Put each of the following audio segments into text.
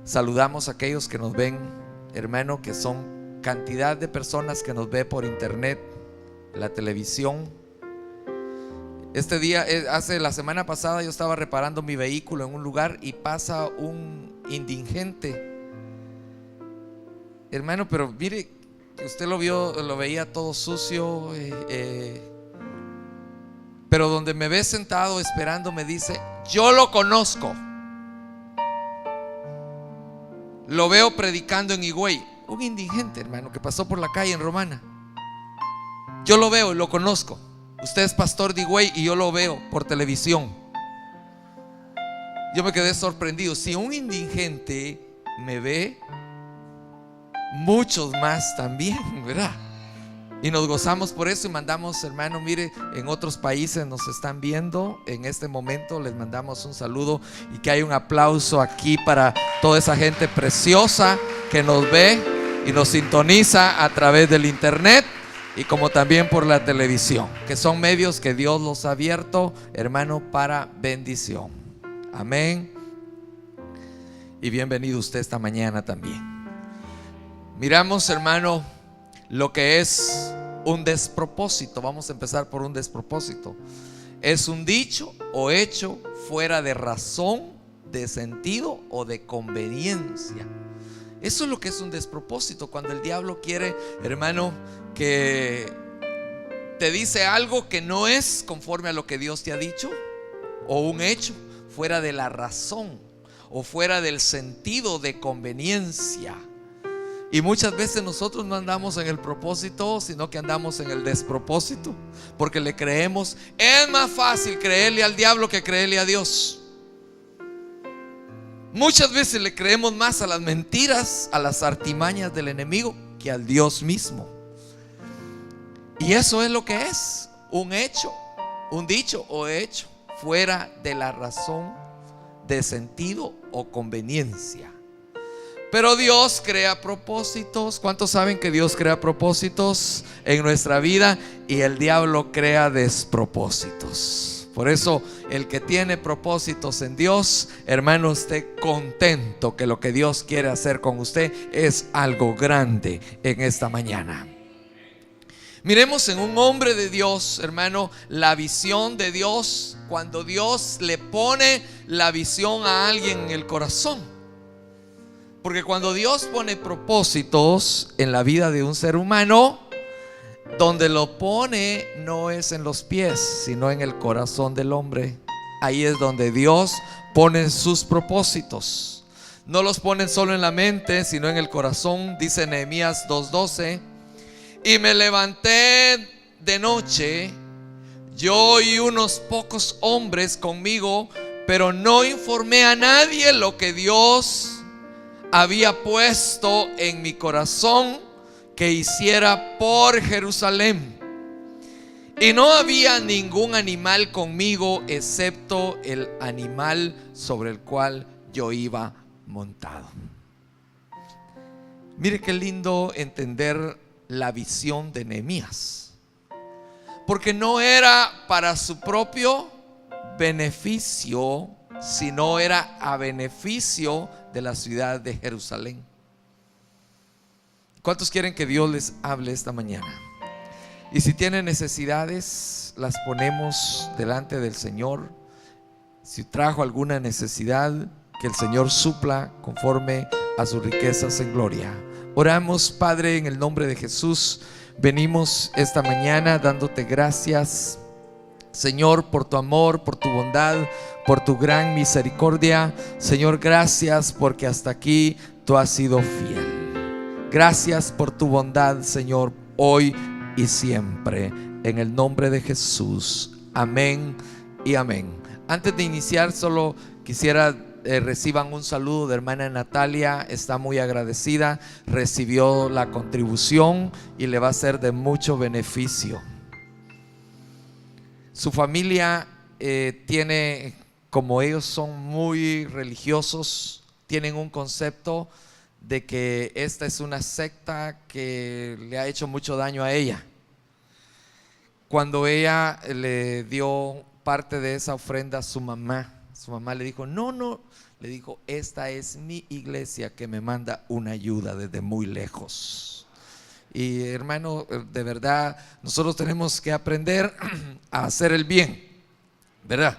Saludamos a aquellos que nos ven, hermano, que son cantidad de personas que nos ve por internet, la televisión. Este día, la semana pasada yo estaba reparando mi vehículo en un lugar y pasa un indigente, hermano, pero mire, usted lo vio, lo veía todo sucio, pero donde me ve sentado esperando me dice: yo lo conozco, lo veo predicando en Higüey. Un indigente, hermano, que pasó por la calle en Romana. Yo lo veo y lo conozco. Usted es pastor de Higüey y yo lo veo por televisión. Yo me quedé sorprendido. Si un indigente me ve, muchos más también, ¿verdad? Y nos gozamos por eso y mandamos, hermano, mire, en otros países nos están viendo en este momento. Les mandamos un saludo y que hay un aplauso aquí para toda esa gente preciosa que nos ve y nos sintoniza a través del internet y como también por la televisión, que son medios que Dios los ha abierto, hermano, para bendición. Amén. Y bienvenido usted esta mañana también. Miramos, hermano, lo que es un despropósito. Vamos a empezar por un despropósito. Es un dicho o hecho fuera de razón, de sentido o de conveniencia. Eso es lo que es un despropósito. Cuando el diablo quiere, hermano, que te dice algo que no es conforme a lo que Dios te ha dicho, o un hecho fuera de la razón o fuera del sentido de conveniencia. Y muchas veces nosotros no andamos en el propósito, sino que andamos en el despropósito, porque le creemos. Es más fácil creerle al diablo que creerle a Dios. Muchas veces le creemos más a las mentiras, a las artimañas del enemigo, que al Dios mismo. Y eso es lo que es un hecho, un dicho o hecho fuera de la razón, de sentido o conveniencia. Pero Dios crea propósitos. ¿Cuántos saben que Dios crea propósitos en nuestra vida y el diablo crea despropósitos? Por eso el que tiene propósitos en Dios, hermano, esté contento que lo que Dios quiere hacer con usted es algo grande en esta mañana. Miremos en un hombre de Dios, hermano, la visión de Dios. Cuando Dios le pone la visión a alguien en el corazón. Porque cuando Dios pone propósitos en la vida de un ser humano, donde lo pone no es en los pies, sino en el corazón del hombre. Ahí es donde Dios pone sus propósitos. No los pone solo en la mente, sino en el corazón. Dice Nehemías 2:12: y me levanté de noche, yo y unos pocos hombres conmigo, pero no informé a nadie lo que Dios había puesto en mi corazón que hiciera por Jerusalén. Y no había ningún animal conmigo excepto el animal sobre el cual yo iba montado. Mire qué lindo entender la visión de Nehemías, porque no era para su propio beneficio, sino era a beneficio de la ciudad de Jerusalén. ¿Cuántos quieren que Dios les hable esta mañana? Y si tienen necesidades, las ponemos delante del Señor. Si trajo alguna necesidad, que el Señor supla conforme a sus riquezas en gloria. Oramos, Padre, en el nombre de Jesús. Venimos esta mañana dándote gracias, Señor, por tu amor, por tu bondad, por tu gran misericordia. Señor, gracias porque hasta aquí tú has sido fiel. Gracias por tu bondad, Señor, hoy y siempre. En el nombre de Jesús. Amén y amén. Antes de iniciar, solo quisiera reciban un saludo de hermana Natalia. Está muy agradecida, recibió la contribución y le va a ser de mucho beneficio. Su familia tiene, como ellos son muy religiosos, tienen un concepto de que esta es una secta que le ha hecho mucho daño a ella. Cuando ella le dio parte de esa ofrenda a su mamá le dijo: no, le dijo: esta es mi iglesia que me manda una ayuda desde muy lejos. Y hermano, de verdad, nosotros tenemos que aprender a hacer el bien, ¿verdad?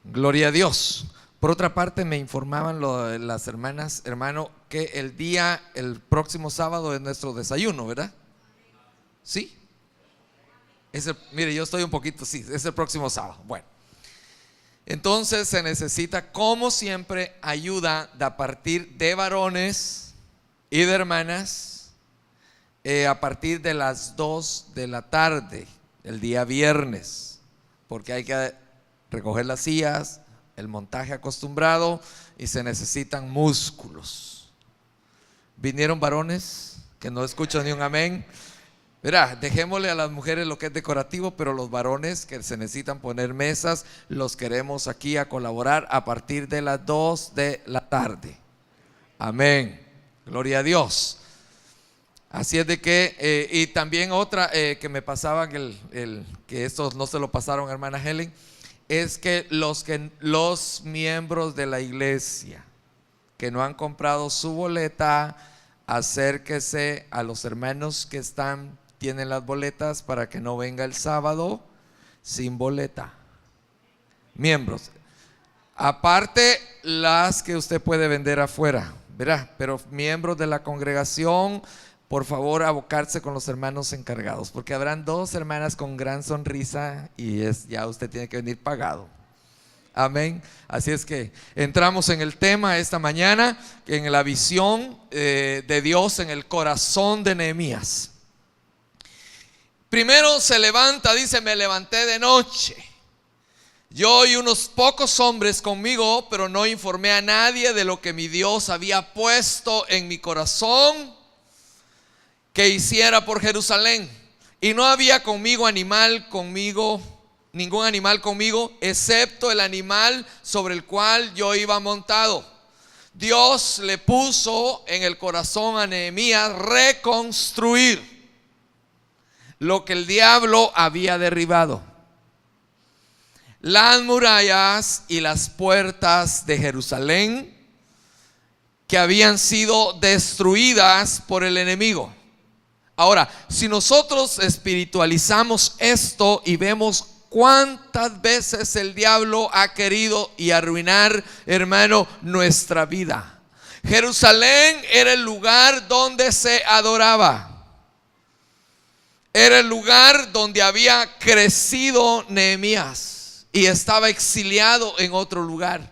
Gloria a Dios. Por otra parte, me informaban las hermanas, hermano, que el próximo sábado es nuestro desayuno, ¿verdad? ¿Sí? Mire, yo estoy un poquito, sí, es el próximo sábado. Bueno, entonces se necesita, como siempre, ayuda a partir de varones y de hermanas a partir de las 2 de la tarde, el día viernes, porque hay que recoger las sillas, el montaje acostumbrado, y se necesitan músculos. ¿Vinieron varones que no escuchan ni un amén? Verá, dejémosle a las mujeres lo que es decorativo, pero los varones que se necesitan poner mesas, los queremos aquí a colaborar a partir de las 2 de la tarde. Amén. Gloria a Dios. Así es de que, y también otra que me pasaba, que estos no se lo pasaron a hermana Helen, es que los miembros de la iglesia que no han comprado su boleta, acérquese a los hermanos que tienen las boletas para que no venga el sábado sin boleta. Miembros, aparte las que usted puede vender afuera, ¿verdad? Pero miembros de la congregación, por favor, abocarse con los hermanos encargados, porque habrán 2 hermanas con gran sonrisa y ya usted tiene que venir pagado. Amén. Así es que entramos en el tema esta mañana, en la visión de Dios en el corazón de Nehemías. Primero se levanta, dice: me levanté de noche, yo y unos pocos hombres conmigo, pero no informé a nadie de lo que mi Dios había puesto en mi corazón que hiciera por Jerusalén. Y no había ningún animal conmigo, excepto el animal sobre el cual yo iba montado. Dios le puso en el corazón a Nehemías reconstruir lo que el diablo había derribado: las murallas y las puertas de Jerusalén, que habían sido destruidas por el enemigo. Ahora, si nosotros espiritualizamos esto y vemos cuántas veces el diablo ha querido y arruinar, hermano, nuestra vida. Jerusalén era el lugar donde se adoraba, era el lugar donde había crecido Nehemías y estaba exiliado en otro lugar.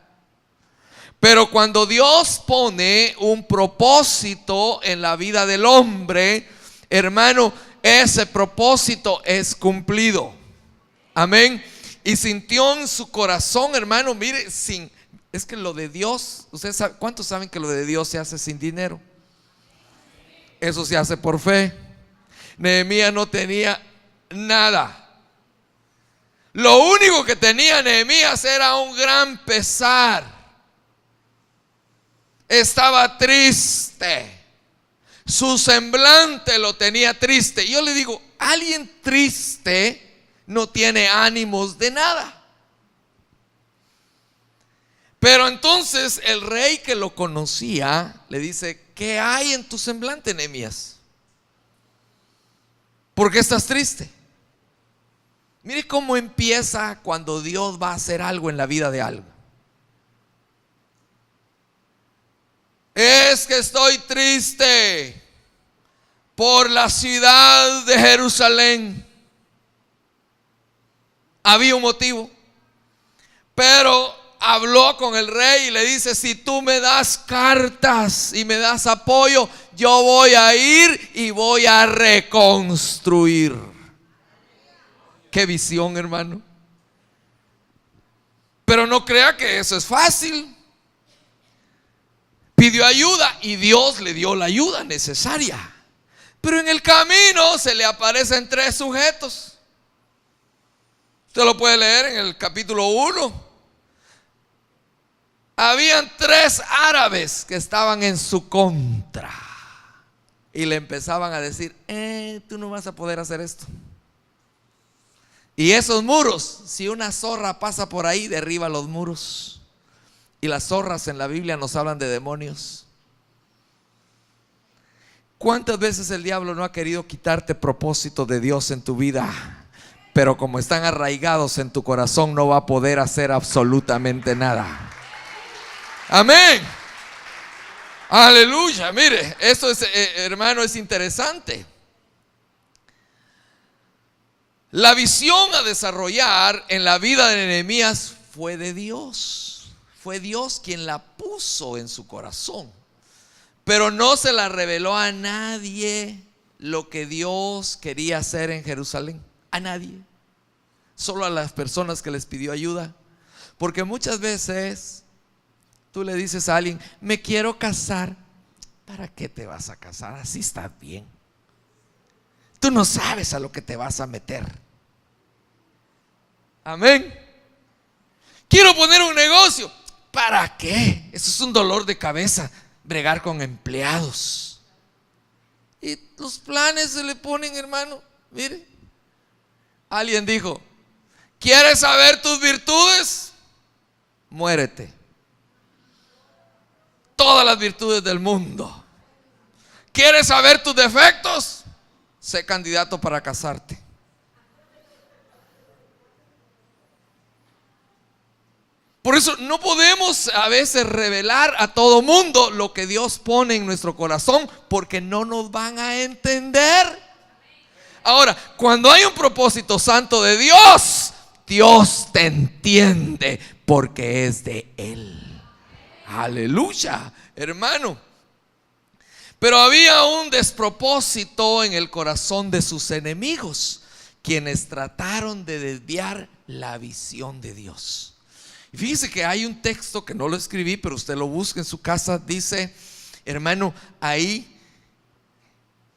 Pero cuando Dios pone un propósito en la vida del hombre, hermano, ese propósito es cumplido. Amén. Y sintió en su corazón, hermano, mire, es que lo de Dios, ustedes saben, ¿cuántos saben que lo de Dios se hace sin dinero? Eso se hace por fe. Nehemías no tenía nada. Lo único que tenía Nehemías era un gran pesar. Estaba triste. Su semblante lo tenía triste. Yo le digo, alguien triste no tiene ánimos de nada. Pero entonces el rey, que lo conocía, le dice: ¿qué hay en tu semblante, Nehemías? ¿Por qué estás triste? Mire cómo empieza cuando Dios va a hacer algo en la vida de algo. Es que estoy triste por la ciudad de Jerusalén. Había un motivo, pero habló con el rey y le dice: si tú me das cartas y me das apoyo, yo voy a ir y voy a reconstruir. Qué visión, hermano. Pero no crea que eso es fácil. Pidió ayuda y Dios le dio la ayuda necesaria. Pero en el camino se le aparecen 3 sujetos. Usted lo puede leer en el capítulo 1. Habían 3 árabes que estaban en su contra y le empezaban a decir: tú no vas a poder hacer esto. Y esos muros, si una zorra pasa por ahí, derriba los muros. Y las zorras en la Biblia nos hablan de demonios. ¿Cuántas veces el diablo no ha querido quitarte propósito de Dios en tu vida? Pero como están arraigados en tu corazón, no va a poder hacer absolutamente nada. Amén. Aleluya. Mire, esto es, hermano, es interesante. La visión a desarrollar en la vida de Nehemías fue de Dios. Fue Dios quien la puso en su corazón. Pero no se la reveló a nadie lo que Dios quería hacer en Jerusalén. A nadie. Solo a las personas que les pidió ayuda. Porque muchas veces tú le dices a alguien: me quiero casar. ¿Para qué te vas a casar? Así estás bien. Tú no sabes a lo que te vas a meter. Amén. Quiero poner un negocio. ¿Para qué? Eso es un dolor de cabeza, bregar con empleados. Y los planes se le ponen, hermano. Mire, alguien dijo: ¿quieres saber tus virtudes? Muérete. Todas las virtudes del mundo. ¿Quieres saber tus defectos? Sé candidato para casarte. Por eso no podemos a veces revelar a todo mundo lo que Dios pone en nuestro corazón, porque no nos van a entender. Ahora, cuando hay un propósito santo de Dios, Dios te entiende porque es de Él. Aleluya, hermano. Pero había un despropósito en el corazón de sus enemigos, quienes trataron de desviar la visión de Dios. Y fíjese que hay un texto que no lo escribí, pero usted lo busca en su casa. Dice, hermano, ahí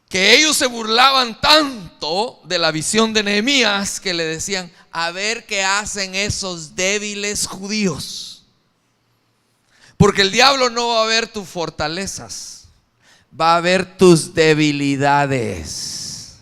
que ellos se burlaban tanto de la visión de Nehemías que le decían: a ver qué hacen esos débiles judíos. Porque el diablo no va a ver tus fortalezas, va a ver tus debilidades.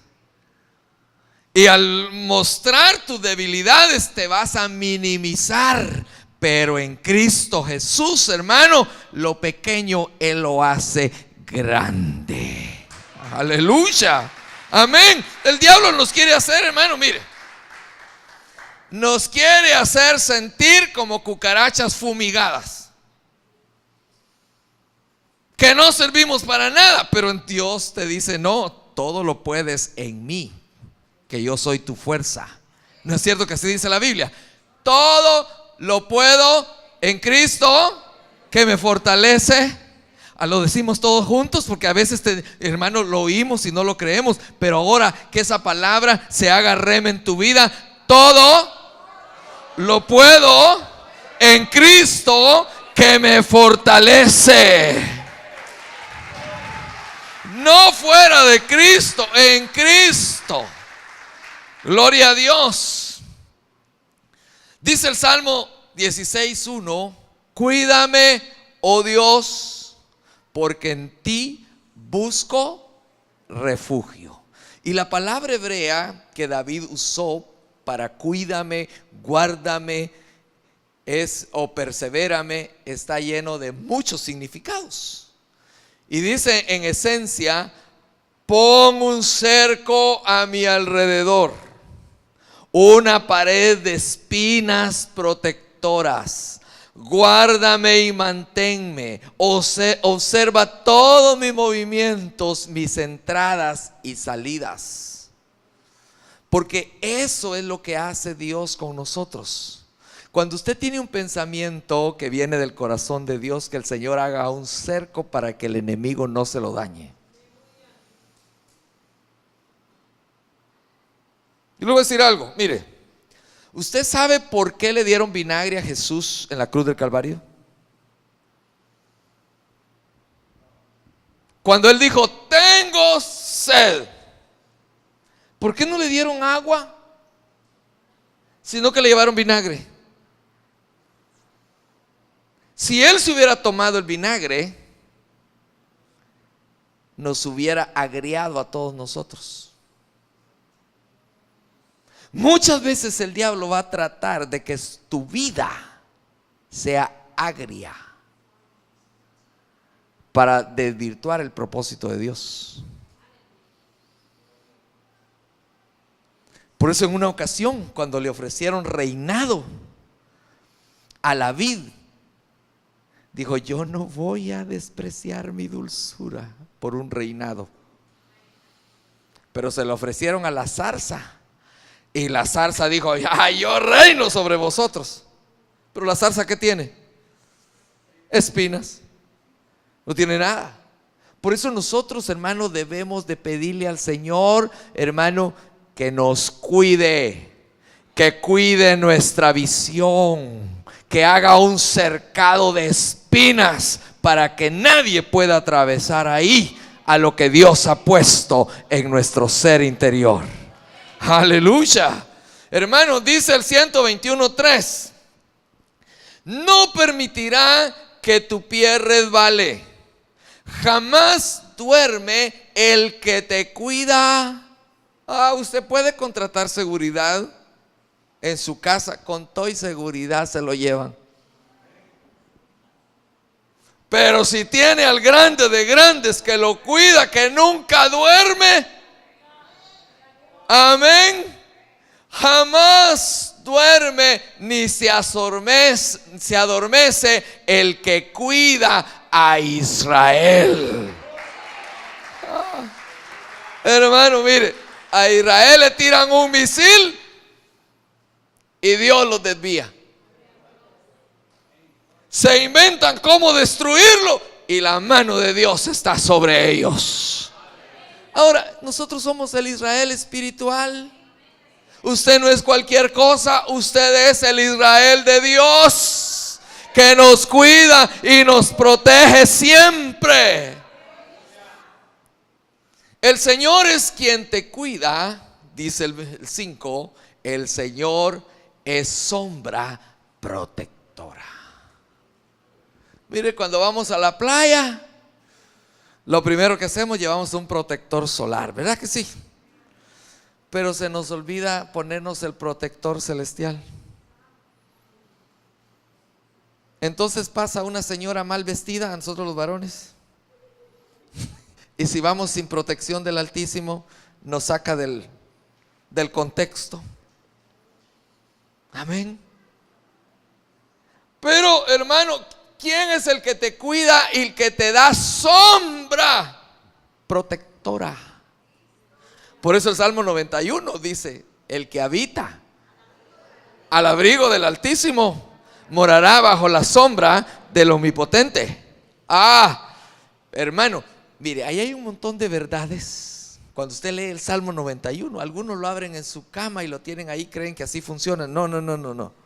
Y al mostrar tus debilidades te vas a minimizar. Pero en Cristo Jesús, hermano, lo pequeño Él lo hace grande. Aleluya. Amén. El diablo nos quiere hacer, hermano, mire, nos quiere hacer sentir como cucarachas fumigadas, que no servimos para nada. Pero en Dios te dice: no, todo lo puedes en mí, que yo soy tu fuerza. ¿No es cierto que así dice la Biblia? Todo lo puedo en Cristo que me fortalece. Lo decimos todos juntos, porque a veces, hermano, lo oímos y no lo creemos. Pero ahora que esa palabra se haga rema en tu vida: todo lo puedo en Cristo que me fortalece. No fuera de Cristo, en Cristo. Gloria a Dios. Dice el Salmo 16:1: cuídame, oh Dios, porque en ti busco refugio. Y la palabra hebrea que David usó para cuídame, guárdame, o persevérame, está lleno de muchos significados. Y dice en esencia: pon un cerco a mi alrededor, una pared de espinas protectoras, guárdame y manténme, observa todos mis movimientos, mis entradas y salidas. Porque eso es lo que hace Dios con nosotros. Cuando usted tiene un pensamiento que viene del corazón de Dios, que el Señor haga un cerco para que el enemigo no se lo dañe. Y le voy a decir algo, mire, ¿usted sabe por qué le dieron vinagre a Jesús en la cruz del Calvario? Cuando Él dijo: tengo sed, ¿por qué no le dieron agua, sino que le llevaron vinagre? Si Él se hubiera tomado el vinagre, nos hubiera agriado a todos nosotros. Muchas veces el diablo va a tratar de que tu vida sea agria para desvirtuar el propósito de Dios. Por eso en una ocasión, cuando le ofrecieron reinado a la vid, dijo: yo no voy a despreciar mi dulzura por un reinado. Pero se le ofrecieron a la zarza, y la zarza dijo: yo reino sobre vosotros. Pero la zarza, ¿qué tiene? Espinas. No tiene nada. Por eso nosotros, hermano, debemos de pedirle al Señor, hermano, que nos cuide, que cuide nuestra visión, que haga un cercado de espinas para que nadie pueda atravesar ahí a lo que Dios ha puesto en nuestro ser interior. Aleluya. Hermanos, dice el 121:3: no permitirá que tu pie resbale, jamás duerme el que te cuida. Usted puede contratar seguridad en su casa, con toda seguridad se lo llevan. Pero si tiene al grande de grandes que lo cuida, que nunca duerme, amén, jamás duerme ni se adormece el que cuida a Israel. Hermano, mire, a Israel le tiran un misil y Dios los desvía. Se inventan cómo destruirlo y la mano de Dios está sobre ellos. Ahora, nosotros somos el Israel espiritual. Usted no es cualquier cosa, usted es el Israel de Dios, que nos cuida y nos protege siempre. El Señor es quien te cuida, dice el 5, el Señor es sombra protectora. Mire, cuando vamos a la playa, lo primero que hacemos, llevamos un protector solar, ¿verdad que sí? Pero se nos olvida ponernos el protector celestial. Entonces pasa una señora mal vestida, a nosotros los varones, y si vamos sin protección del Altísimo, nos saca del contexto. Amén. Pero, hermano, ¿quién es el que te cuida y el que te da sombra protectora? Por eso el Salmo 91 dice: el que habita al abrigo del Altísimo morará bajo la sombra del Omnipotente. Hermano, mire, ahí hay un montón de verdades. Cuando usted lee el Salmo 91, algunos lo abren en su cama y lo tienen ahí, creen que así funciona. No.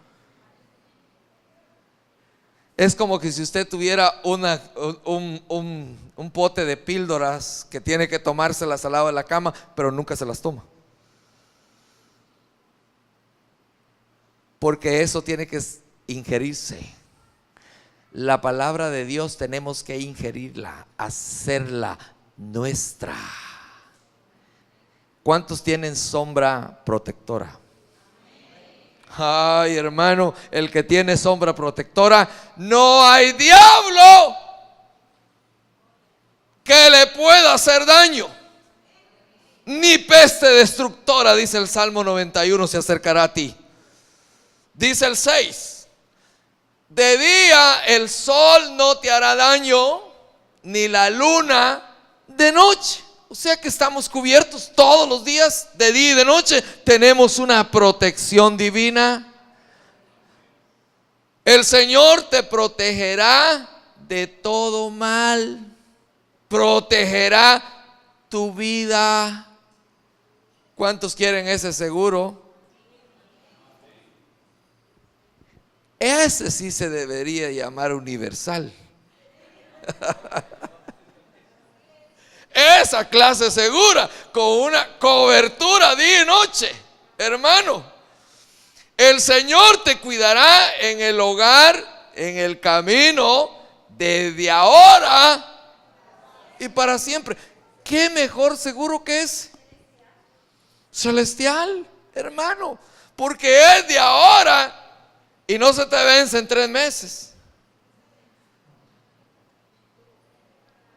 Es como que si usted tuviera un pote de píldoras que tiene que tomárselas al lado de la cama, pero nunca se las toma. Porque eso tiene que ingerirse. La palabra de Dios tenemos que ingerirla, hacerla nuestra. ¿Cuántos tienen sombra protectora? Ay, hermano, el que tiene sombra protectora, no hay diablo que le pueda hacer daño, ni peste destructora, dice el Salmo 91, se acercará a ti. Dice el 6: de día el sol no te hará daño, ni la luna de noche. O sea que estamos cubiertos todos los días, de día y de noche. Tenemos una protección divina. El Señor te protegerá de todo mal, protegerá tu vida. ¿Cuántos quieren ese seguro? Ese sí se debería llamar universal. Esa clase segura, con una cobertura día y noche. Hermano, el Señor te cuidará en el hogar, en el camino, desde ahora y para siempre. ¿Qué mejor seguro que es? Celestial, hermano, porque es de ahora y no se te vence en 3 meses.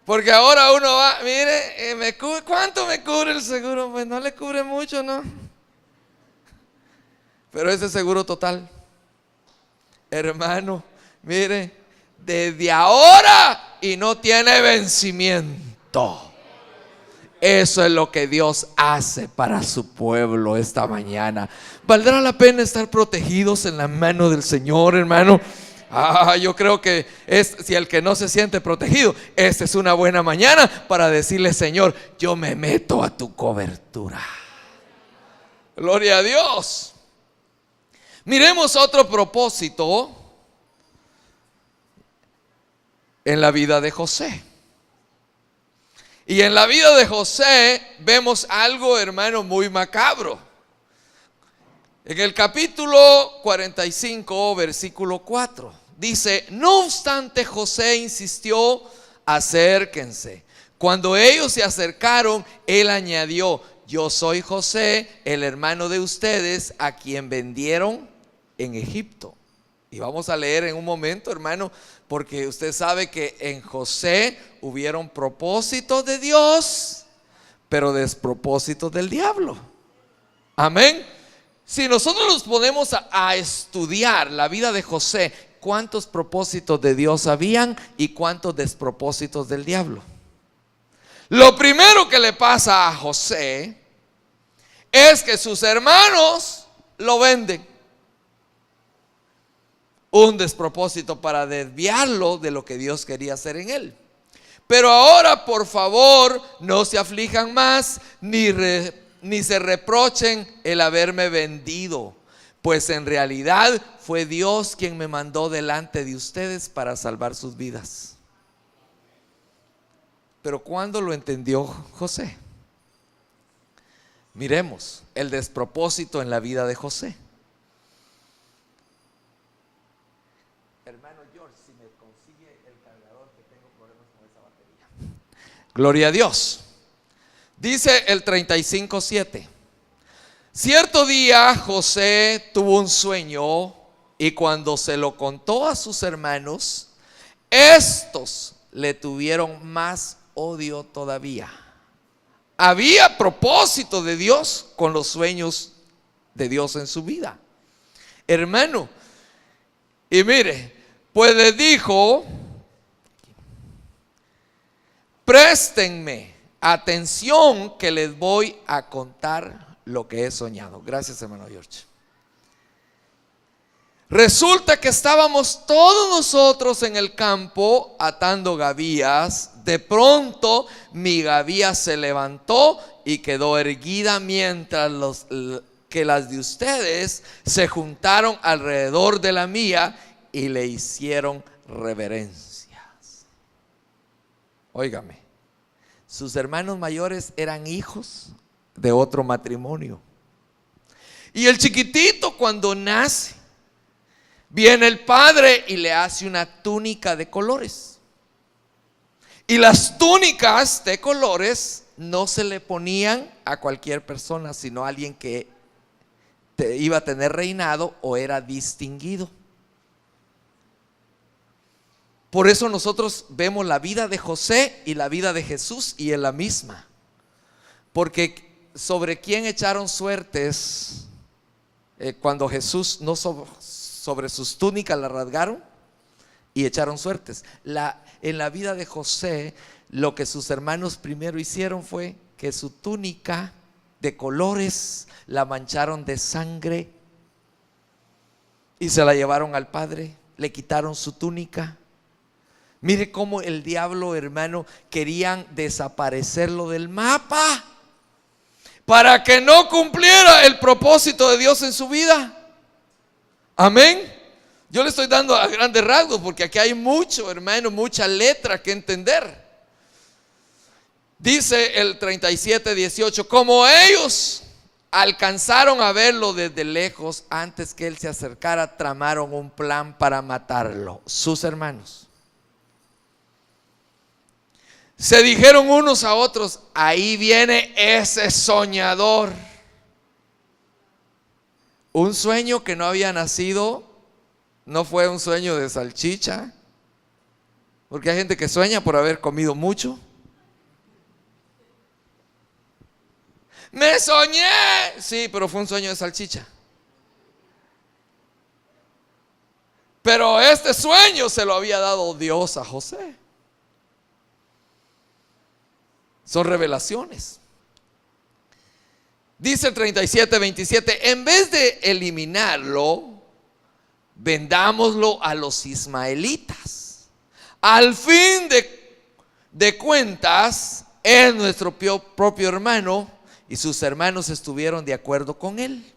Porque ahora uno va, mire, ¿cuánto me cubre el seguro? Pues no le cubre mucho, ¿no? Pero ese seguro total, hermano, mire, desde ahora y no tiene vencimiento. Eso es lo que Dios hace para su pueblo esta mañana. ¿Valdrá la pena estar protegidos en la mano del Señor, hermano? Yo creo que si el que no se siente protegido, esta es una buena mañana para decirle: Señor, yo me meto a tu cobertura. Gloria a Dios. Miremos otro propósito en la vida de José. Y en la vida de José vemos algo, hermano, muy macabro. En el capítulo 45, versículo 4, dice: no obstante, José insistió: acérquense. Cuando ellos se acercaron, él añadió: yo soy José, el hermano de ustedes, a quien vendieron en Egipto. Y vamos a leer en un momento, hermano, porque usted sabe que en José hubieron propósitos de Dios, pero despropósitos del diablo. Amén. Si nosotros nos ponemos a estudiar la vida de José, ¿cuántos propósitos de Dios habían y cuántos despropósitos del diablo? Lo primero que le pasa a José es que sus hermanos lo venden. Un despropósito para desviarlo de lo que Dios quería hacer en él. Pero ahora, por favor, no se aflijan más ni se reprochen el haberme vendido, pues en realidad fue Dios quien me mandó delante de ustedes para salvar sus vidas. Pero ¿cuándo lo entendió José? Miremos el despropósito en la vida de José. Hermano George, si me consigue el cargador, que tengo problemas con esa batería. Gloria a Dios. Dice el 35:7. Cierto día José tuvo un sueño y cuando se lo contó a sus hermanos, estos le tuvieron más odio todavía. Había propósito de Dios con los sueños de Dios en su vida, hermano. Y mire, pues les dijo: préstenme atención que les voy a contar lo que he soñado. Gracias, hermano George. Resulta que estábamos todos nosotros en el campo atando gavillas. De pronto mi gavilla se levantó y quedó erguida, mientras que las de ustedes se juntaron alrededor de la mía y le hicieron reverencias. Óigame, sus hermanos mayores eran hijos de otro matrimonio. Y el chiquitito, cuando nace, viene el padre y le hace una túnica de colores. Y las túnicas de colores no se le ponían a cualquier persona, sino a alguien que iba a tener reinado o era distinguido. Por eso nosotros vemos la vida de José y la vida de Jesús y es la misma. Porque sobre quién echaron suertes cuando Jesús no sobre sus túnicas la rasgaron y echaron suertes. En la vida de José, lo que sus hermanos primero hicieron fue que su túnica de colores la mancharon de sangre y se la llevaron al padre, le quitaron su túnica. Mire cómo el diablo, hermano, querían desaparecerlo del mapa para que no cumpliera el propósito de Dios en su vida. Amén. Yo le estoy dando a grandes rasgos porque aquí hay mucho, hermano, mucha letra que entender. Dice el 37:18: como ellos alcanzaron a verlo desde lejos, antes que él se acercara, tramaron un plan para matarlo. Sus hermanos se dijeron unos a otros: ahí viene ese soñador. Un sueño que no había nacido. No fue un sueño de salchicha, Porque hay gente que sueña por haber comido mucho. Me soñé. Sí, pero fue un sueño de salchicha. Pero este sueño se lo había dado Dios a José. Son revelaciones. Dice el 37:27, en vez de eliminarlo, vendámoslo a los ismaelitas. Al fin de cuentas, es nuestro propio hermano y sus hermanos estuvieron de acuerdo con él.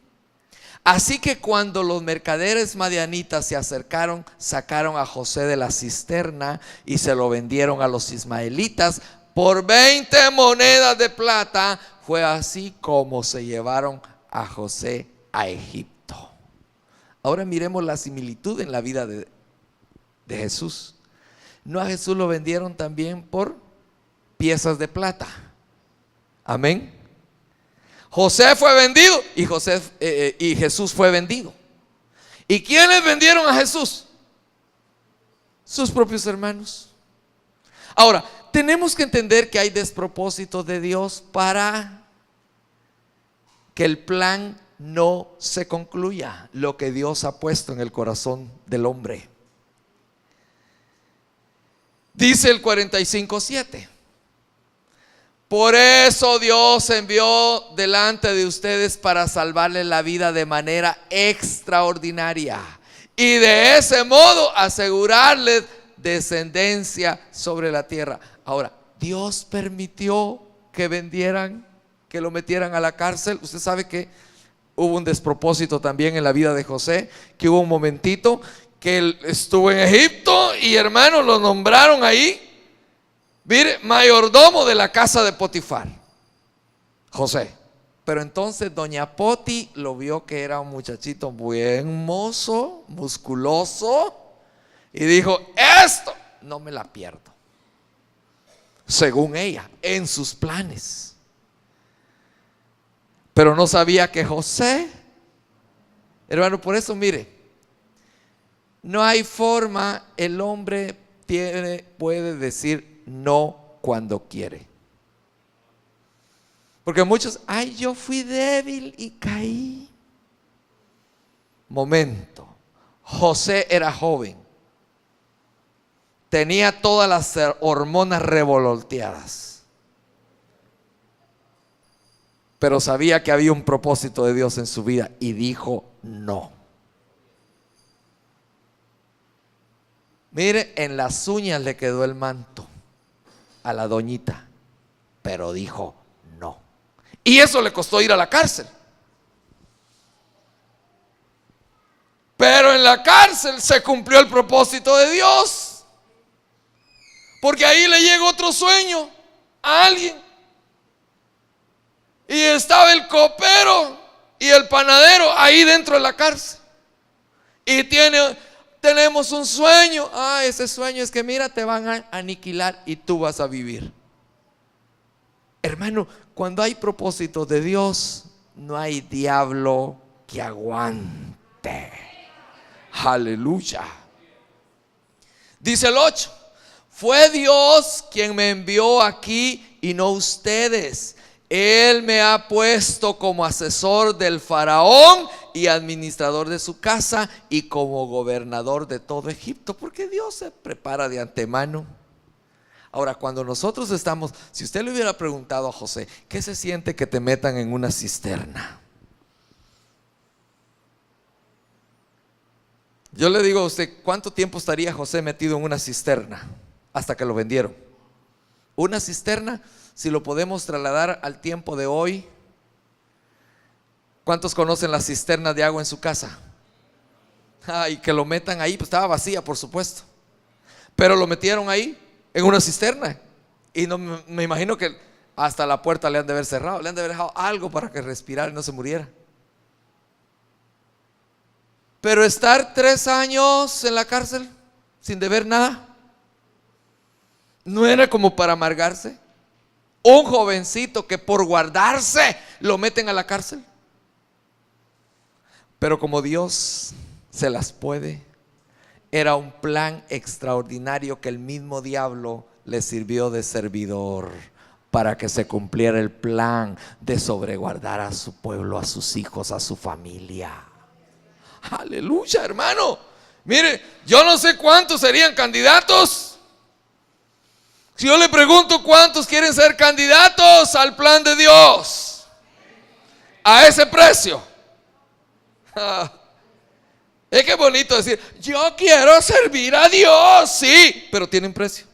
Así que cuando los mercaderes madianitas se acercaron, sacaron a José de la cisterna y se lo vendieron a los ismaelitas por 20 monedas de plata. Fue así como se llevaron a José a Egipto. Ahora miremos la similitud en la vida de Jesús. ¿No a Jesús lo vendieron también por piezas de plata? Amén. José fue vendido y Jesús fue vendido. ¿Y quiénes vendieron a Jesús? Sus propios hermanos. Ahora, tenemos que entender que hay despropósitos de Dios para que el plan no se concluya, lo que Dios ha puesto en el corazón del hombre. Dice el 45:7. Por eso Dios envió delante de ustedes para salvarles la vida de manera extraordinaria y de ese modo asegurarles descendencia sobre la tierra. Ahora, Dios permitió que vendieran, que lo metieran a la cárcel. Usted sabe que hubo un despropósito también en la vida de José, que hubo un momentito que él estuvo en Egipto y hermanos lo nombraron ahí, mire, mayordomo de la casa de Potifar, José. Pero entonces doña Poti lo vio que era un muchachito buen mozo, musculoso, y dijo, esto no me la pierdo. Según ella, en sus planes. Pero no sabía que José, hermano, por eso mire, no hay forma, el hombre puede decir no cuando quiere. Porque muchos, ay, yo fui débil y caí. Momento, José era joven, tenía todas las hormonas revoloteadas, pero sabía que había un propósito de Dios en su vida y dijo no. Mire, en las uñas le quedó el manto a la doñita, pero dijo no. Y eso le costó ir a la cárcel. Pero en la cárcel se cumplió el propósito de Dios, porque ahí le llegó otro sueño a alguien. Y estaba el copero y el panadero ahí dentro de la cárcel. Y tenemos un sueño. Ah, ese sueño es que mira, te van a aniquilar y tú vas a vivir. Hermano, cuando hay propósito de Dios, no hay diablo que aguante. Aleluya. Dice el 8. Fue Dios quien me envió aquí y no ustedes. Él me ha puesto como asesor del faraón y administrador de su casa y como gobernador de todo Egipto, porque Dios se prepara de antemano. Ahora, cuando nosotros estamos, si usted le hubiera preguntado a José, ¿qué se siente que te metan en una cisterna? Yo le digo a usted, ¿cuánto tiempo estaría José metido en una cisterna hasta que lo vendieron? Una cisterna, si lo podemos trasladar al tiempo de hoy, ¿cuántos conocen las cisternas de agua en su casa? Y que lo metan ahí, pues estaba vacía, por supuesto, pero lo metieron ahí en una cisterna. Y no, me imagino que hasta la puerta le han de haber cerrado, le han de haber dejado algo para que respirara y no se muriera. Pero estar 3 años en la cárcel sin deber nada, ¿no era como para amargarse? Un jovencito que por guardarse lo meten a la cárcel. Pero como Dios se las puede, Era un plan extraordinario que el mismo diablo le sirvió de servidor para que se cumpliera el plan de sobreguardar a su pueblo, a sus hijos, a su familia. Aleluya, hermano. Mire, yo no sé cuántos serían candidatos. Si yo le pregunto cuántos quieren ser candidatos al plan de Dios a ese precio. Es que bonito decir, yo quiero servir a Dios. Sí, pero tiene un precio.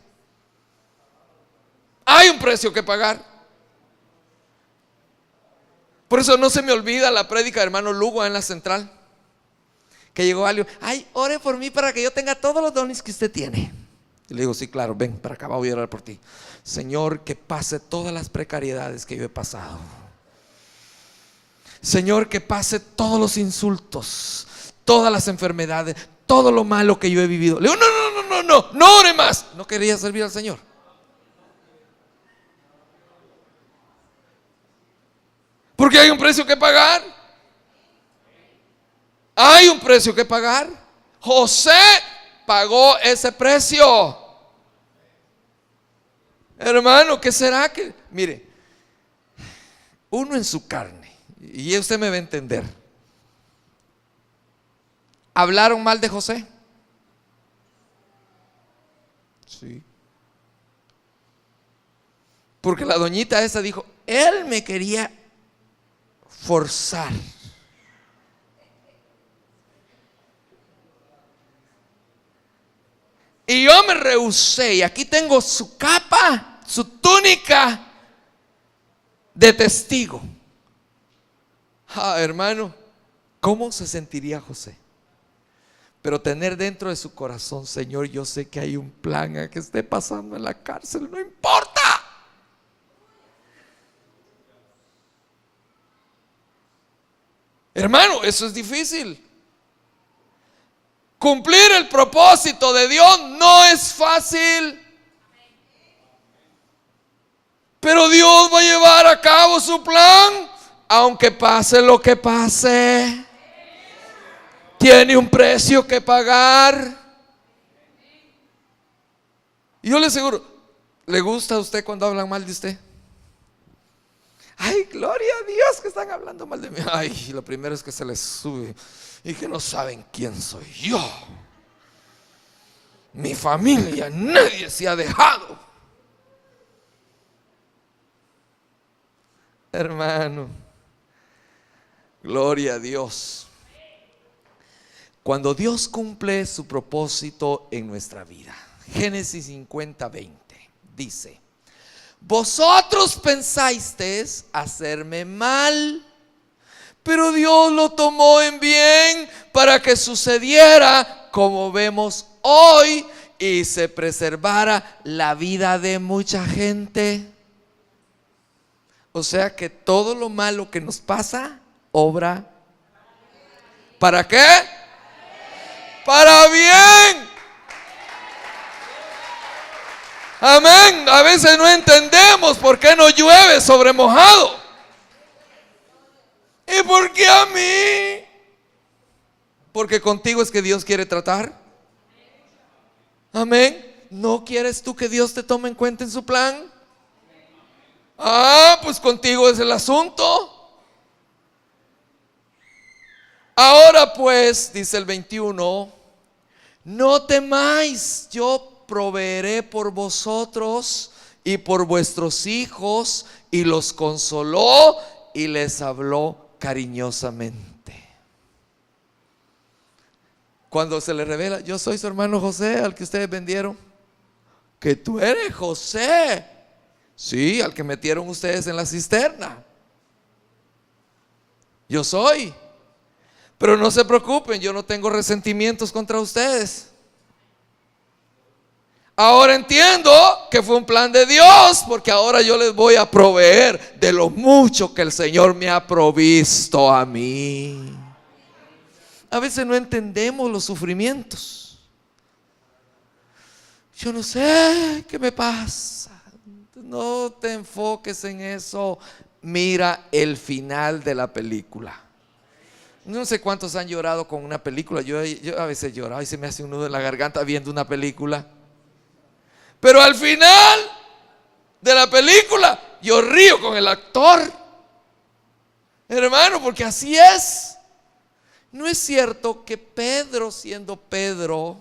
Hay un precio que pagar. Por eso no se me olvida la prédica de hermano Lugo en la central, que llegó alguien, ay, ore por mí para que yo tenga todos los dones que usted tiene. Y le digo, sí, claro, ven para acá, voy a orar por ti. Señor, que pase todas las precariedades que yo he pasado. Señor, que pase todos los insultos, todas las enfermedades, todo lo malo que yo he vivido. Le digo, no ore más. No quería servir al Señor. Porque hay un precio que pagar. Hay un precio que pagar. José pagó ese precio. Hermano, ¿qué será que? Mire, uno en su carne, y usted me va a entender. ¿Hablaron mal de José? Sí. Porque la doñita esa dijo, él me quería forzar. Y yo me rehusé. Y aquí tengo su capa, su túnica de testigo. Hermano, ¿cómo se sentiría José? Pero tener dentro de su corazón, Señor, yo sé que hay un plan a que esté pasando en la cárcel, no importa. Hermano, eso es difícil. Cumplir el propósito de Dios no es fácil. Pero Dios va a llevar a cabo su plan, aunque pase lo que pase. Tiene un precio que pagar. Y yo le aseguro, ¿le gusta a usted cuando hablan mal de usted? Ay, gloria a Dios que están hablando mal de mí. Ay, lo primero es que se les sube y que no saben quién soy yo. Mi familia, nadie se ha dejado. Hermano, gloria a Dios. Cuando Dios cumple su propósito en nuestra vida, Génesis 50:20 dice: vosotros pensasteis hacerme mal, pero Dios lo tomó en bien para que sucediera como vemos hoy y se preservara la vida de mucha gente. O sea que todo lo malo que nos pasa, obra. ¿Para qué? Para bien. Amén. A veces no entendemos por qué no llueve sobre mojado. ¿Y por qué a mí? Porque contigo es que Dios quiere tratar. Amén. ¿No quieres tú que Dios te tome en cuenta en su plan? Pues contigo es el asunto. Ahora pues, dice el 21, no temáis, yo proveeré por vosotros y por vuestros hijos. Y los consoló y les habló cariñosamente. Cuando se le revela, yo soy su hermano José, al que ustedes vendieron. Que tú eres José. Sí, al que metieron ustedes en la cisterna. Yo soy. Pero no se preocupen, yo no tengo resentimientos contra ustedes. Ahora entiendo que fue un plan de Dios, porque ahora yo les voy a proveer de lo mucho que el Señor me ha provisto a mí. A veces no entendemos los sufrimientos. Yo no sé qué me pasa. No te enfoques en eso. Mira el final de la película. No sé cuántos han llorado con una película. Yo a veces he llorado y se me hace un nudo en la garganta viendo una película. Pero al final de la película yo río con el actor, hermano, porque así es. ¿No es cierto que Pedro, siendo Pedro,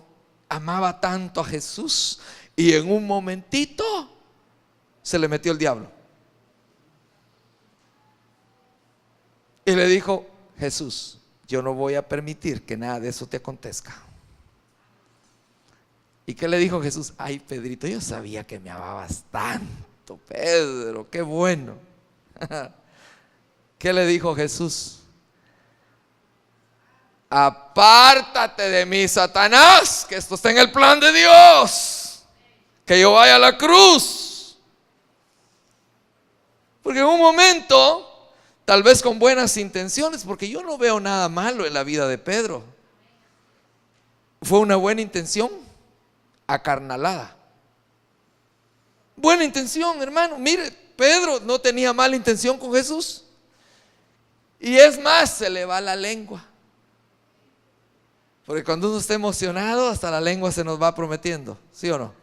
amaba tanto a Jesús y en un momentito se le metió el diablo? Y le dijo: Jesús, yo no voy a permitir que nada de eso te acontezca. ¿Y qué le dijo Jesús? Ay, Pedrito, yo sabía que me amabas tanto, Pedro, qué bueno. ¿Qué le dijo Jesús? Apártate de mí, Satanás, que esto está en el plan de Dios, que yo vaya a la cruz. Porque en un momento, tal vez con buenas intenciones, porque yo no veo nada malo en la vida de Pedro, fue una buena intención acarnalada. Buena intención, hermano. Mire, Pedro no tenía mala intención con Jesús. Y es más, se le va la lengua. Porque cuando uno está emocionado, hasta la lengua se nos va prometiendo, ¿sí o no?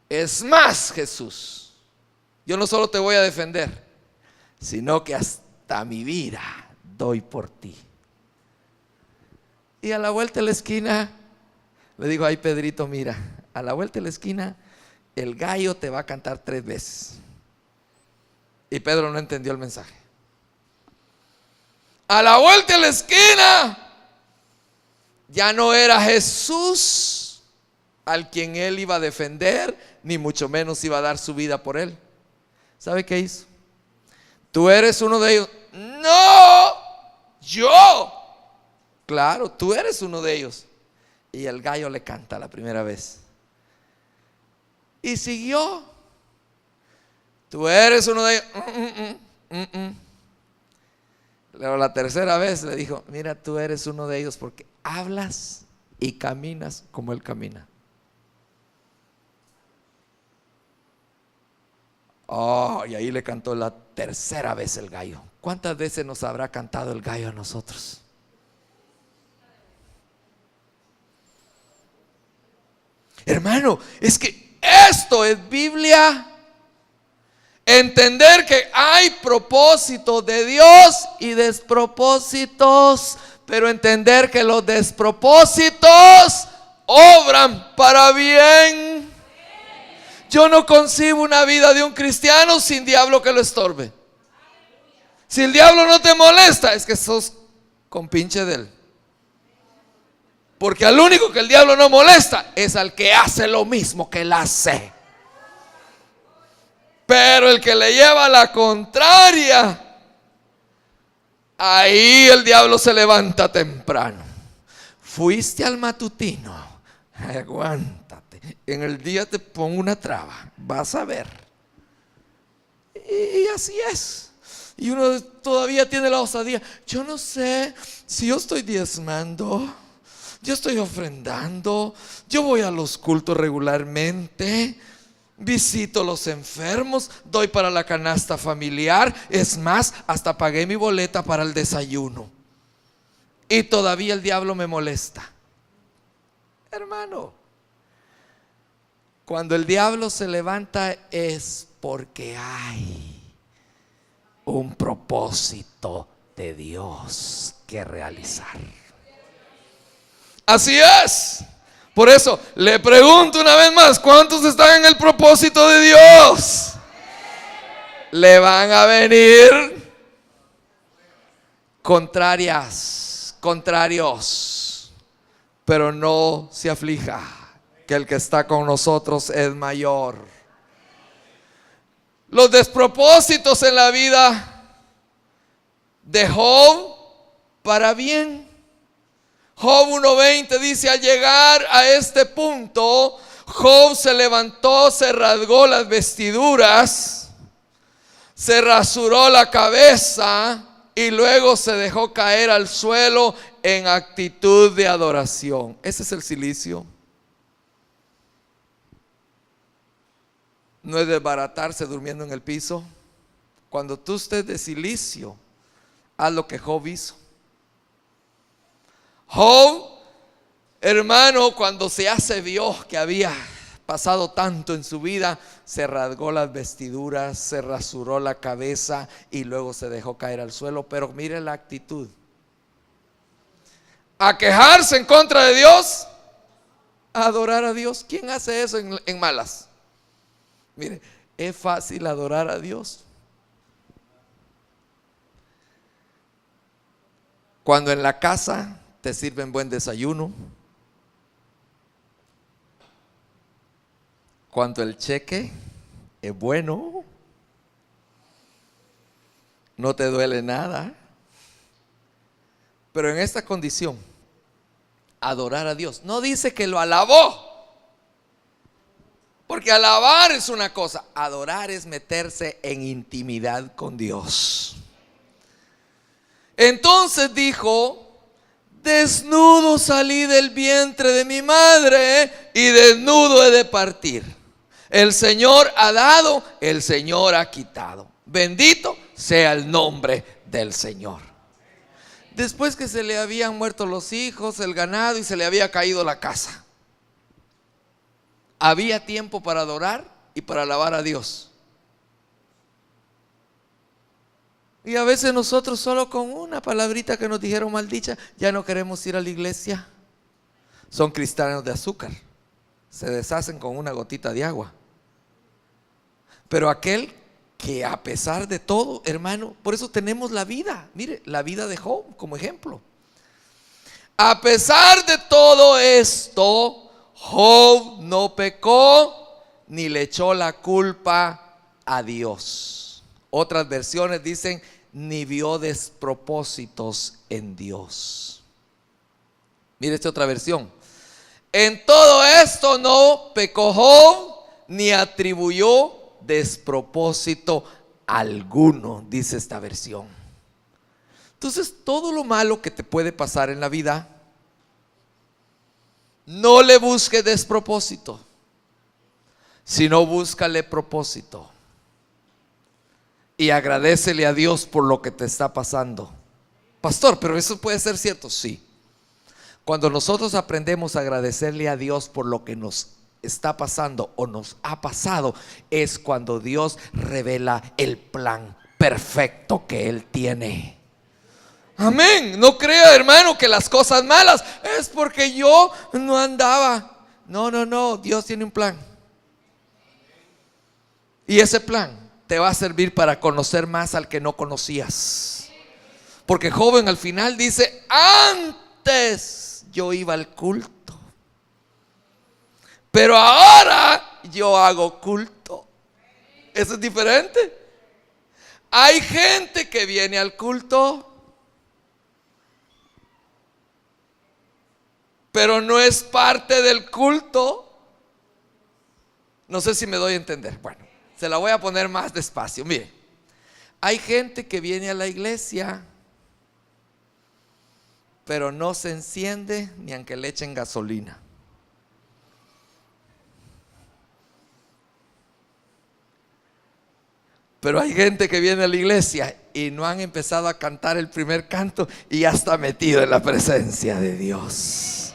Es más, Jesús, yo no solo te voy a defender, sino que hasta mi vida doy por ti. Y a la vuelta de la esquina le digo: ay, Pedrito, mira, a la vuelta de la esquina el gallo te va a cantar 3 veces. Y Pedro no entendió el mensaje. A la vuelta de la esquina ya no era Jesús al quien él iba a defender, ni mucho menos iba a dar su vida por él. ¿Sabe qué hizo? Tú eres uno de ellos. No, yo. Claro, tú eres uno de ellos. Y el gallo le canta la primera vez. Y siguió. Tú eres uno de ellos. Luego la tercera vez le dijo: mira, tú eres uno de ellos porque hablas y caminas como él camina. Oh, y ahí le cantó la tercera vez el gallo. ¿Cuántas veces nos habrá cantado el gallo a nosotros? Hermano, es que esto es Biblia. Entender que hay propósitos de Dios y despropósitos, pero entender que los despropósitos obran para bien. Yo no concibo una vida de un cristiano sin diablo que lo estorbe. Si el diablo no te molesta, es que sos compinche de él. Porque al único que el diablo no molesta es al que hace lo mismo que él hace. Pero el que le lleva la contraria, ahí el diablo se levanta temprano. Fuiste al matutino, aguántate, en el día te pongo una traba, vas a ver. Y así es. Y uno todavía tiene la osadía: yo no sé si yo estoy diezmando, yo estoy ofrendando, yo voy a los cultos regularmente, visito a los enfermos, doy para la canasta familiar, es más, hasta pagué mi boleta para el desayuno. Y todavía el diablo me molesta. Hermano, cuando el diablo se levanta es porque hay un propósito de Dios que realizar. Así es. Por eso le pregunto una vez más: ¿cuántos están en el propósito de Dios? Le van a venir contrarios, pero no se aflija, que el que está con nosotros es mayor. Los despropósitos en la vida de Job para bien. Job 1:20 dice: al llegar a este punto, Job se levantó, se rasgó las vestiduras, se rasuró la cabeza y luego se dejó caer al suelo en actitud de adoración. Ese es el cilicio. No es desbaratarse durmiendo en el piso. Cuando tú estés de cilicio, Haz lo que Job hizo. Job, hermano, cuando ya se vio que había pasado tanto en su vida, se rasgó las vestiduras, se rasuró la cabeza y luego se dejó caer al suelo. Pero mire la actitud: a quejarse en contra de Dios, a adorar a Dios. ¿Quién hace eso en malas? Mire, es fácil adorar a Dios cuando en la casa te sirven buen desayuno, cuando el cheque es bueno, no te duele nada. Pero en esta condición, adorar a Dios, no dice que lo alabó, porque alabar es una cosa, adorar es meterse en intimidad con Dios. Entonces dijo: desnudo salí del vientre de mi madre y desnudo he de partir. El Señor ha dado, el Señor ha quitado. Bendito sea el nombre del Señor. Después que se le habían muerto los hijos, el ganado y se le había caído la casa, había tiempo para adorar y para alabar a Dios. Y a veces nosotros solo con una palabrita que nos dijeron maldicha, ya no queremos ir a la iglesia. Son cristianos de azúcar, se deshacen con una gotita de agua. Pero aquel que a pesar de todo, hermano, por eso tenemos la vida. Mire, la vida de Job como ejemplo. A pesar de todo esto, Job no pecó ni le echó la culpa a Dios. Otras versiones dicen: ni vio despropósitos en Dios. Mire esta otra versión: en todo esto no pecó Job ni atribuyó despropósito alguno, dice esta versión. Entonces, todo lo malo que te puede pasar en la vida, no le busques despropósito, sino búscale propósito. Y agradécele a Dios por lo que te está pasando. Pastor, pero eso puede ser cierto. Sí. Cuando nosotros aprendemos a agradecerle a Dios por lo que nos está pasando o nos ha pasado, es cuando Dios revela el plan perfecto que Él tiene. Amén. No crea, hermano, que las cosas malas es porque yo no andaba. No, Dios tiene un plan. Y ese plan te va a servir para conocer más al que no conocías. Porque joven, al final dice: antes yo iba al culto, pero ahora yo hago culto. Eso es diferente. Hay gente que viene al culto, pero no es parte del culto. No sé si me doy a entender. Bueno, se la voy a poner más despacio. Mire, hay gente que viene a la iglesia, pero no se enciende ni aunque le echen gasolina. Pero hay gente que viene a la iglesia y no han empezado a cantar el primer canto y ya está metido en la presencia de Dios.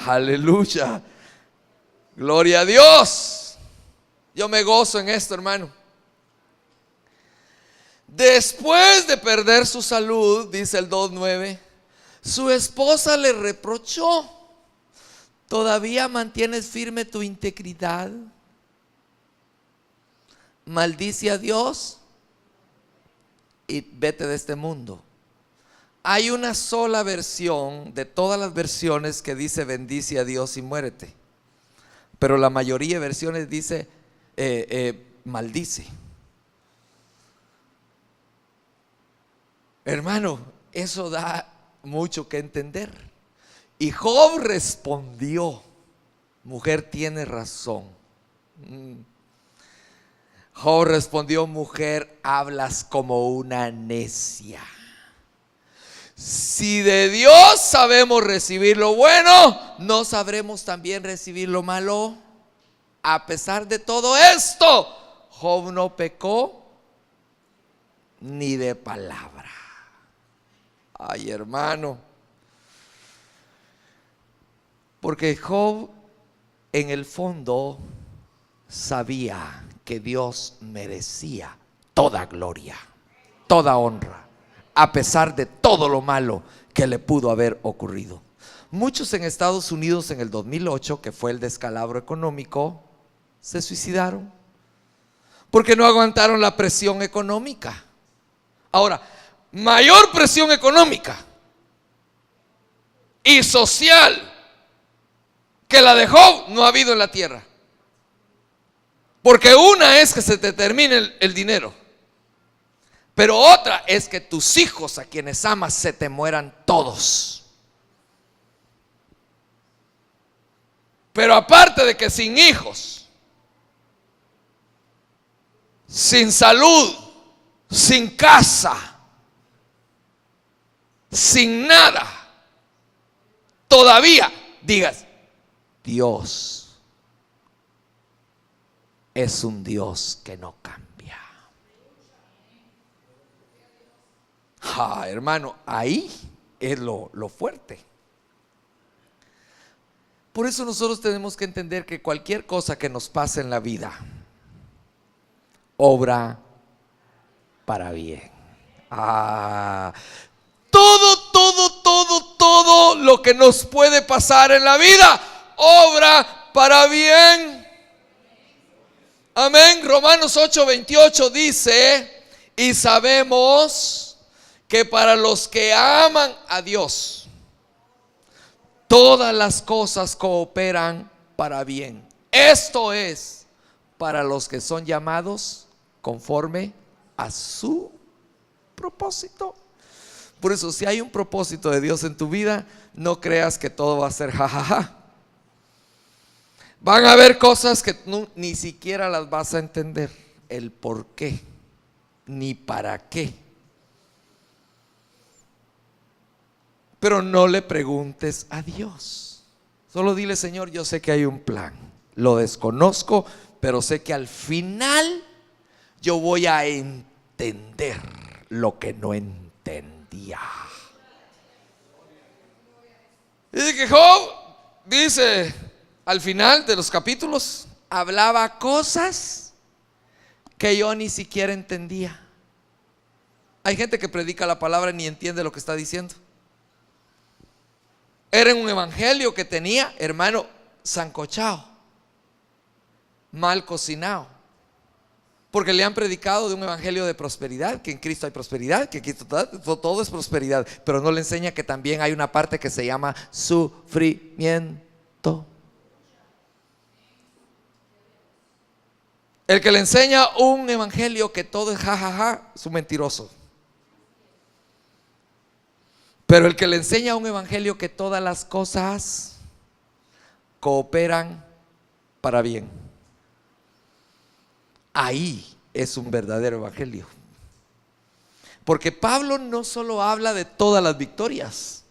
Aleluya. Gloria a Dios. Yo me gozo en esto, hermano. Después de perder su salud, dice el 2:9, su esposa le reprochó: ¿todavía mantienes firme tu integridad? Maldice a Dios y vete de este mundo. Hay una sola versión de todas las versiones que dice: bendice a Dios y muérete. Pero la mayoría de versiones dice maldice. Hermano, eso da mucho que entender. Y Job respondió: mujer, tiene razón. Job respondió: mujer, hablas como una necia. Si de Dios sabemos recibir lo bueno, ¿no sabremos también recibir lo malo? A pesar de todo esto, Job no pecó ni de palabra. Ay, hermano. Porque Job en el fondo sabía que Dios merecía toda gloria, toda honra, a pesar de todo lo malo que le pudo haber ocurrido. Muchos en Estados Unidos en el 2008, que fue el descalabro económico, se suicidaron porque no aguantaron la presión económica. Ahora, mayor presión económica y social que la de Job no ha habido en la tierra. Porque una es que se te termine el dinero, pero otra es que tus hijos a quienes amas se te mueran todos. Pero aparte de que sin hijos, sin salud, sin casa, sin nada, todavía digas, Dios es un Dios que no cambia. Hermano, ahí es lo fuerte. Por eso nosotros tenemos que entender que cualquier cosa que nos pase en la vida obra para bien. Todo lo que nos puede pasar en la vida obra para bien. Amén. Romanos 8:28 dice: y sabemos que para los que aman a Dios, todas las cosas cooperan para bien. Esto es, para los que son llamados conforme a su propósito. Por eso, si hay un propósito de Dios en tu vida, no creas que todo va a ser jajaja. Van a haber cosas que ni siquiera las vas a entender, el por qué, ni para qué. Pero no le preguntes a Dios. Solo dile: Señor, yo sé que hay un plan, lo desconozco, pero sé que al final yo voy a entender lo que no entendía. Dice que Job, dice al final de los capítulos, hablaba cosas que yo ni siquiera entendía. Hay gente que predica la palabra y ni entiende lo que está diciendo. Era un evangelio que tenía, hermano, sancochado, mal cocinado, porque le han predicado de un evangelio de prosperidad, que en Cristo hay prosperidad, que en Cristo todo es prosperidad, pero no le enseña que también hay una parte que se llama sufrimiento. El que le enseña un evangelio que todo es jajaja, es un mentiroso. Pero el que le enseña un evangelio que todas las cosas cooperan para bien, ahí es un verdadero evangelio. Porque Pablo no solo habla de todas las victorias.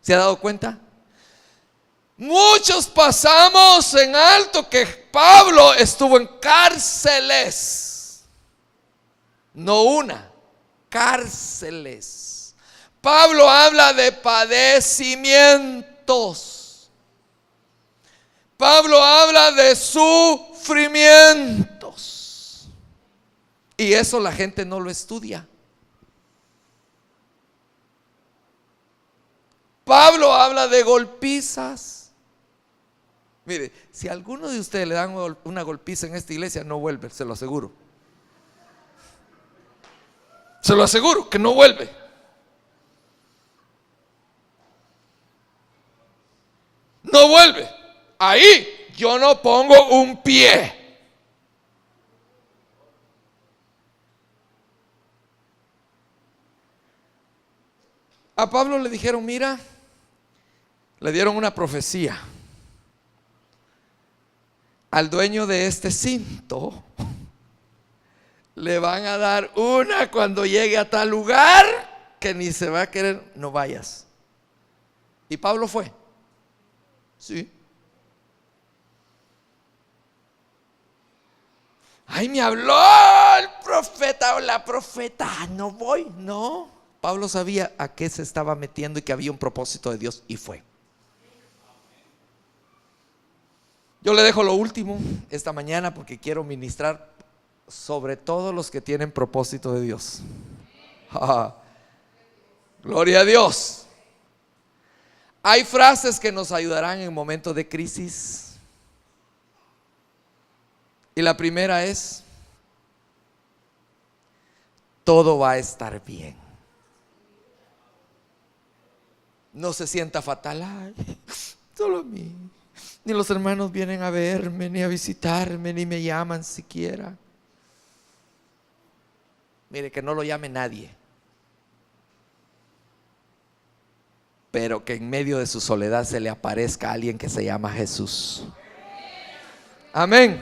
¿Se ha dado cuenta? Muchos pasamos en alto que Pablo estuvo en cárceles. No una, cárceles. Pablo habla de padecimientos. Pablo habla de sufrimientos. Y eso la gente no lo estudia. Pablo habla de golpizas. Mire, si a alguno de ustedes le dan una golpiza en esta iglesia, no vuelve, se lo aseguro. Se lo aseguro que no vuelve. No vuelve. Ahí yo no pongo un pie. A Pablo le dijeron: mira, le dieron una profecía. Al dueño de este cinto le van a dar una cuando llegue a tal lugar que ni se va a querer, no vayas. Y Pablo fue. Sí. Ay, me habló el profeta o la profeta. No voy, no. Pablo sabía a qué se estaba metiendo y que había un propósito de Dios, y fue. Yo le dejo lo último esta mañana porque quiero ministrar sobre todos los que tienen propósito de Dios. Gloria a Dios. Hay frases que nos ayudarán en momentos de crisis. Y la primera es: todo va a estar bien. No se sienta fatal. Ay, solo a mí. Ni los hermanos vienen a verme, ni a visitarme, ni me llaman siquiera. Mire, que no lo llame nadie, pero que en medio de su soledad se le aparezca alguien que se llama Jesús. Amén.